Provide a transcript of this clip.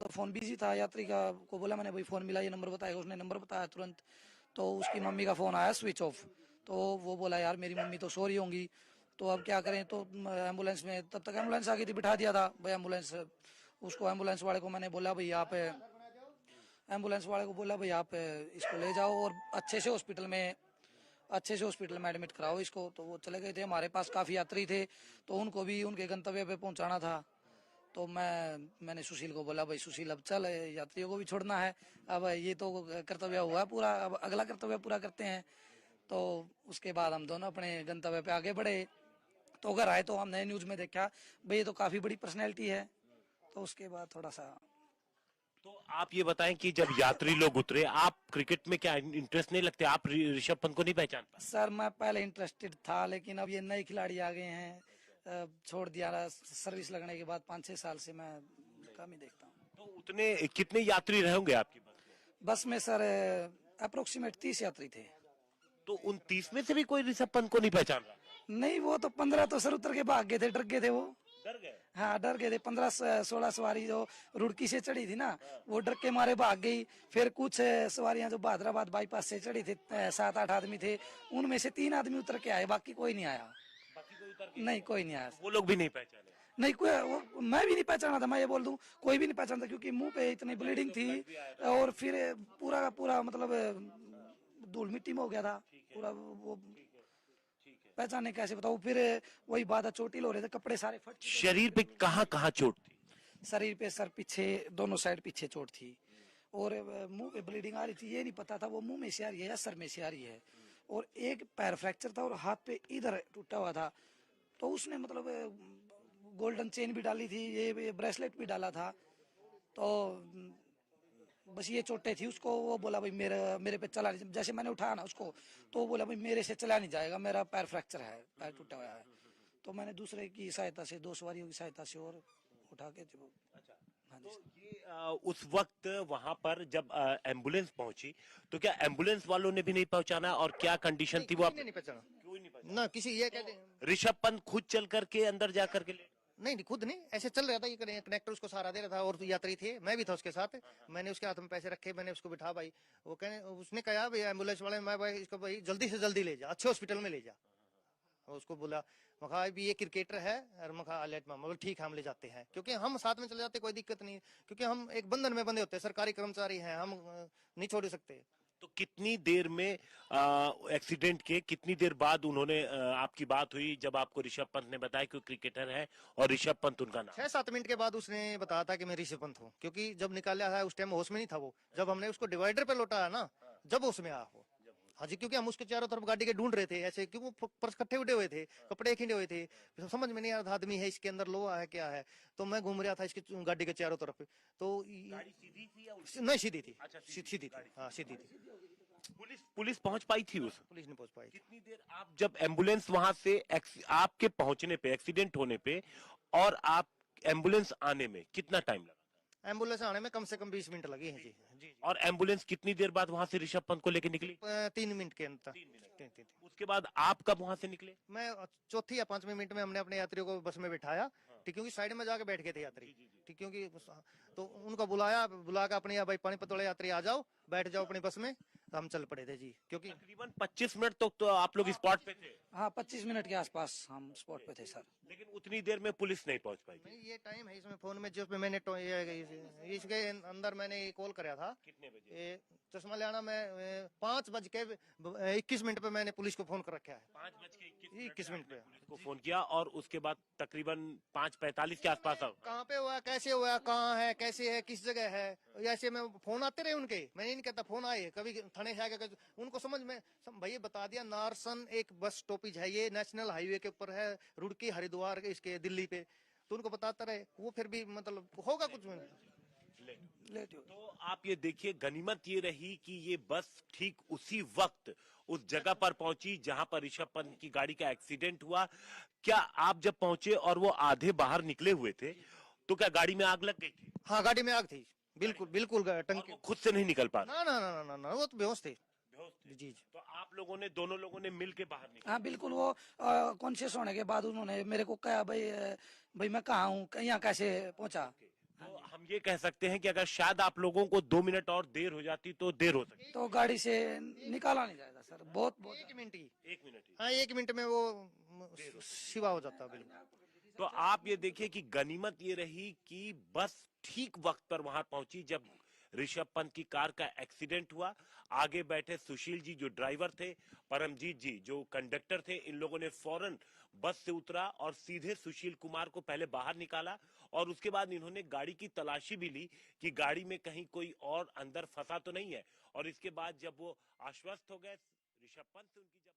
तो phone busy था यात्री का, को बोला मैंने भाई फोन मिला, ये नंबर बताएगा, उसने नंबर बताया तुरंत। तो उसकी मम्मी का फोन आया स्विच ऑफ। तो वो बोला यार मेरी मम्मी तो सो रही होंगी, तो अब क्या करें। तो एम्बुलेंस में, तब तक एम्बुलेंस आ गई थी, बिठा दिया था भाई एम्बुलेंस। उसको एम्बुलेंस वाले को मैंने बोला भाई आप, एम्बुलेंस वाले को बोला भाई आप इसको ले जाओ और अच्छे से हॉस्पिटल में एडमिट कराओ इसको। तो वो चले गए थे। हमारे पास काफी यात्री थे, तो उनको भी उनके गंतव्य पे पहुंचाना था। तो मैंने सुशील को बोला भाई सुशील अब चल, यात्रियों को भी छोड़ना है, अब ये तो कर्तव्य हुआ है पूरा, अब अगला कर्तव्य पूरा करते हैं। तो उसके बाद हम दोनों अपने गंतव्य पे आगे बढ़े। तो अगर आए तो हमने न्यूज में देखा भाई ये तो काफी बड़ी पर्सनैलिटी है। तो उसके बाद थोड़ा सा। तो आप ये बताएं कि जब यात्री लोग उतरे, आप क्रिकेट में क्या इंटरेस्ट नहीं लगते? आप ऋषभ पंत को नहीं पहचान पाए? सर मैं पहले इंटरेस्टेड था, लेकिन अब ये नए खिलाड़ी आ गए हैं, छोड़ दिया। सर्विस लगने के बाद 5-6 साल से मैं कम ही देखता हूँ। तो उतने कितने यात्री रहे होंगे आपकी बस में? बस में सर अप्रोक्सीमेट 30 यात्री थे। तो उन 30 में से भी कोई ऋषभ पंत को नहीं पहचान रहा? नहीं, वो तो 15 तो सर उतर के भाग गए थे, डर गए थे वो। डर गए? हाँ डर गए थे। 15-16 सवारी जो रुड़की से चढ़ी थी ना, वो डर के मारे भाग गई। फिर कुछ सवारियां जो बहादुराबाद बाईपास से चढ़ी थी, 7-8 आदमी थे, उनमें से 3 आदमी उतर के आए, बाकी कोई नहीं आया। बाकी कोई उतर के नहीं, कोई नहीं आया। वो लोग भी नहीं पहचाने? नहीं, कोई वो मैं भी नहीं पहचाना था, मैं ये बोल दूं, कोई भी नहीं पहचानता, क्योंकि मुंह पे इतनी ब्लीडिंग थी। और फिर पूरा का पूरा मतलब धूल मिट्टी में हो गया था पूरा। वो पहचाने कैसे बताऊं। फिर वही बात, चोटिल हो रहे थे, कपड़े सारे फट चुके शरीर पे कहाँ कहाँ चोट थी? थे। शरीर पे सर पीछे, दोनों साइड पीछे चोट थी। और मुंह पे ब्लीडिंग आ रही थी, ये नहीं पता था वो मुंह में से आ रही है या सर में से आ रही है। और एक पैर फ्रैक्चर था और हाथ पे इधर टूटा हुआ था। तो उसने मतलब गोल्डन चेन भी डाली थी, ये ब्रेसलेट भी डाला था। तो बस ये चोटें थी उसको। वो बोला भाई मेरे पे चला नहीं, जैसे मैंने उठाया ना उसको, तो वो बोला भाई मेरे से चला नहीं जाएगा, मेरा पैर फ्रैक्चर है, पैर टूटा हुआ है। तो मैंने दूसरे की सहायता से, 2 सवारियों की सहायता से और उठा के जो। अच्छा। हाँ तो जी। ये उस वक्त वहां पर जब एम्बुलेंस पहुंची, तो क्या एम्बुलेंस वालों ने भी नहीं पहुंचाना? और क्या कंडीशन थी वो किसी आप? ने नहीं पहचाना क्यों नहीं पहुंचा? ना, किसी ये कहते ऋषभ पंत खुद चल करके अंदर जा करके ले? नहीं नहीं, खुद नहीं, ऐसे चल रहा था, ये कनेक्टर उसको सहारा दे रहा था और यात्री थे, मैं भी था उसके साथ। मैंने उसके हाथ में पैसे रखे, मैंने उसको बिठा भाई। वो कहने, उसने कहा भाई एम्बुलेंस वाले, मैं भाई इसको भाई जल्दी से जल्दी ले जा, अच्छे हॉस्पिटल में ले जा। और उसको बोला, मखा अभी ये क्रिकेटर है, और मखा लेट मामा बोले ठीक है हम ले जाते हैं, क्योंकि हम साथ में चले जाते, कोई दिक्कत नहीं, क्योंकि हम एक बंधन में बंधे होते हैं, सरकारी कर्मचारी हैं हम, नहीं छोड़ सकते। तो कितनी देर में एक्सीडेंट के कितनी देर बाद उन्होंने आपकी बात हुई, जब आपको ऋषभ पंत ने बताया कि वो क्रिकेटर है और ऋषभ पंत उनका नाम? 6-7 मिनट के बाद उसने बताया था कि मैं ऋषभ पंत हूँ, क्योंकि जब निकाला है उस टाइम होश में नहीं था वो, जब हमने उसको डिवाइडर पे लौटाया ना, जब होश में आया वो। हाँ जी, क्योंकि हम उसके चारों तरफ गाड़ी के ढूंढ रहे थे ऐसे, क्यों वो पर्स इकट्ठे उड़े हुए थे, कपड़े खिंडे हुए थे, समझ में नहीं आ रहा था आदमी है इसके अंदर, लोहा है क्या है। तो मैं घूम रहा था इसकी गाड़ी के चारों तरफ। तो गाड़ी सीधी थी या उल्टी? नहीं, सीधी थी। अच्छा, सीधी थी, हाँ सीधी थी। पुलिस पहुंच पाई थी उस? पुलिस नहीं पहुंच पाई। कितनी देर, आप जब एम्बुलेंस वहां से आपके पहुंचने पे, एक्सीडेंट होने पे, और आप एम्बुलेंस आने में कितना टाइम लगा? एम्बुलेंस आने में कम से कम 20 मिनट लगे हैं जी। जी। और एम्बुलेंस कितनी देर बाद वहां से ऋषभ पंत को लेकर निकली? 3 मिनट के अंदर। 3 उसके बाद आप कब वहां से निकले? मैं चौथी या 5वें मिनट में हमने अपने यात्रियों को बस में बिठाया, ठीक, क्योंकि साइड में जाके बैठ गए थे यात्री, ठीक, क्योंकि तो उनको बुला के अपने भाई पानीपत वाले यात्री आ जाओ, बैठ जाओ अपनी बस में। तो हम चल पड़े थे जी, क्योंकि तकरीबन 25 मिनट तक तो आप लोग स्पॉट पे थे? हाँ 25 मिनट के आसपास हम स्पॉट पे थे सर। लेकिन उतनी देर में पुलिस नहीं पहुंच पाई? नहीं, ये टाइम है इसमें फोन में जो पे मैंने इसके अंदर मैंने कॉल कराया था। कितने बजे? चश्मा ले आना, मैं 5:21 पे मैंने पुलिस को फोन कर रखा है। 5:21 पे पुलिस को फोन किया, और उसके बाद तकरीबन 5:45 के आसपास कहाँ पे हुआ, कैसे हुआ, कहाँ है, कैसे है, किस जगह है, ऐसे में फोन आते रहे उनके। मैंने नहीं कहता फोन आए, कभी थाने से आके उनको समझ में भैया बता दिया, नारसन एक बस स्टॉपेज है, ये नेशनल हाईवे के ऊपर है, रुड़की हरिद्वार इसके दिल्ली पे। तो उनको बताता रहे, वो फिर भी मतलब होगा कुछ में लेट हो। तो आप ये देखिए, गनीमत ये रही कि ये बस ठीक उसी वक्त उस जगह पर पहुंची जहां पर ऋषभ पंत की गाड़ी का एक्सीडेंट हुआ। क्या आप जब पहुंचे और वो आधे बाहर निकले हुए थे, तो क्या गाड़ी में आग लग गई थी? हाँ, गाड़ी में आग थी, बिल्कुल बिल्कुल टंकी। वो खुद से नहीं निकल पा? ना ना ना ना ना, वो तो बेहोश थे। जी। तो आप लोगों ने, दोनों लोगों ने मिल के बाहर निकला? हाँ बिल्कुल। वो कॉन्शियस होने के बाद उन्होंने मेरे को कहा भाई भाई मैं कहाँ हूँ, यहाँ कैसे पहुंचा। तो हम ये कह सकते हैं कि अगर शायद आप लोगों को 2 मिनट और देर हो जाती तो देर हो सकती। तो गाड़ी से निकाला नहीं जाएगा सर, बहुत बहुत 1 मिनट ही। 1 मिनट ही। हाँ 1 मिनट में वो सिवा हो जाता बिल्कुल। तो आप ये देखिए कि गनीमत ये रही कि बस ठीक वक्त पर वहां पहुंची जब ऋषभ पंत की कार का एक्सीडेंट हुआ। आगे बैठे सुशील जी जो ड्राइवर थे, परमजीत जी जो कंडक्टर थे, इन लोगों ने फौरन बस से उतरा और सीधे सुशील कुमार को पहले बाहर निकाला और उसके बाद इन्होंने गाड़ी की तलाशी भी ली कि गाड़ी में कहीं कोई और अंदर फंसा तो नहीं है। और इसके बाद जब वो आश्वस्त हो गए, ऋषभ पंत से उनकी जब